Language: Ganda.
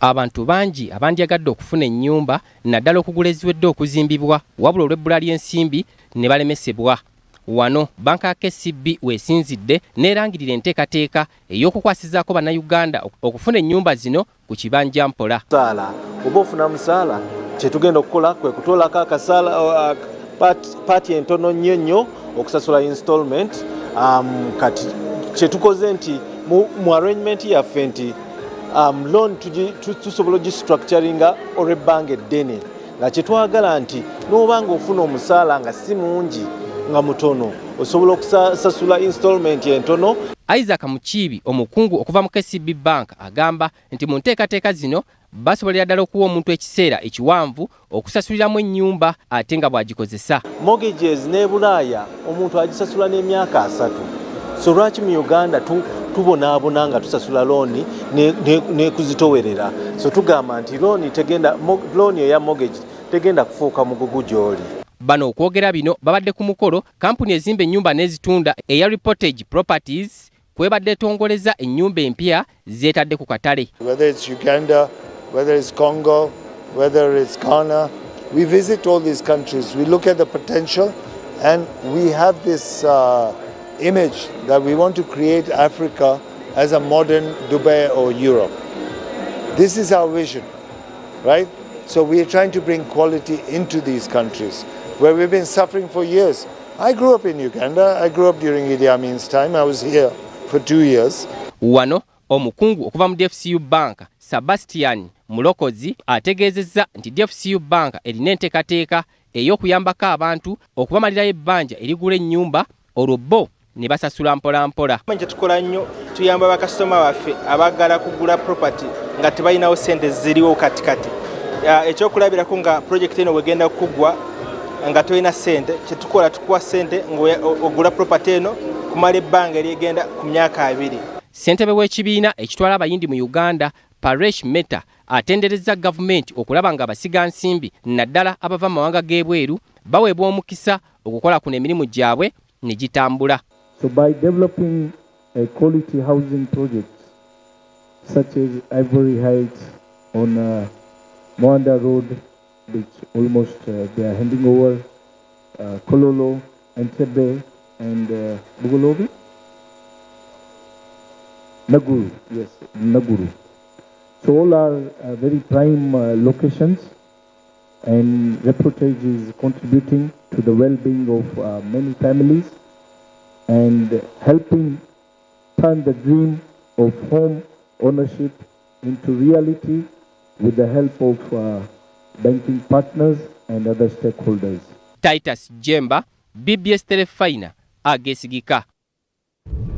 Abantu bangi abandyagadde okufuna ennyumba naddala okugula eziwedde okuzimbibwa wabula olw'ebbula ly'ensimbi ne balemesebwa. Wano banka ya KCB weesinzidde n'erangirira enteekateeka ey'okukwasizaako bannayuganda okufuna ennyumba zino ku kibanja mpola. Oba ofuna musaala kye tugenda okukola kwe kutoolako akasaala paati entono nnyo okusasula installment. Kati kye tukoze nti mu arrangement yaffe nti loan tusobola ogistructuringa olw'ebbanga eddene nga kye twagala nti n'oba ng'ofuna omusaala nga si mungi nga mutono osobola okusasula installment entono. Isaac Mukiibi omukungu okuva mu KCB Bank agamba nti mu nteekateeka zino basobolera ddala okuwa omuntu ekiseera ekiwanvu okusasuliramu ennyumba ate nga bw'agikozesa. Mortgages ne Bulaaya omuntu agisasula n'emyaka 3. So lwaki mu Uganda tubonaabona nga tusasula looni ne kuzitowerera? So tugamba nti looni eya mortgage tegenda kufuuka mugugu gy'oli. Bano okwogera bino babadde ku mukolo kampuni ezimba ennyumba n'ezitunda eya Reportage Properties kwebadde etongoleza ennyumba empya zeetadde ku katale. Whether it's Uganda, whether it's Congo, whether it's Ghana, we visit all these countries, we look at the potential, and we have this image that we want to create Africa as a modern Dubai or Europe. This is our vision, right? So we are trying to bring quality into these countries where we've been suffering for years. I grew up in Uganda. I grew up during Idi Amin's time. I was here for 2 years. Wano omukungu okuva mu dfcu Bank Sebastian Mulokozi ategeezezza nti dfcu Bank erina enteekateeka ey'okuyambako abantu okubamalirayo ebbanja erigula ennyumba olwo bo ne basasula mpola mpola. Kye tukola nnyo tuyamba bakasitoma baffe abagala kugula property nga tebalinawo ssente ziriwo katikati. Ekyokulabirako nga project eno wegenda kuggwa nga tolina ssente, kye tukola tukuwa ssente ng'ogula property eno kumala ebbanga eryegenda ku myaka 2. Ssentebe w'ekibiina ekitwala abayindi mu Uganda Paresh Meta atenderezza gavumenti okulaba nga abasiga nsimbi naddala abava mu mawanga g'ebweru baweebwa omukisa okukola kuno emirimu gyabwe ne gitambula. So by developing a quality housing projects such as Ivory Heights on Moanda Road, which almost they are handing over, Kololo, Entebbe and Bugolobi? Naguru, yes, Naguru. So all are very prime locations, and Reportage is contributing to the well-being of many families and helping turn the dream of home ownership into reality with the help of banking partners and other stakeholders. Titus Jemba, BBS Terefayina, Ageesigika.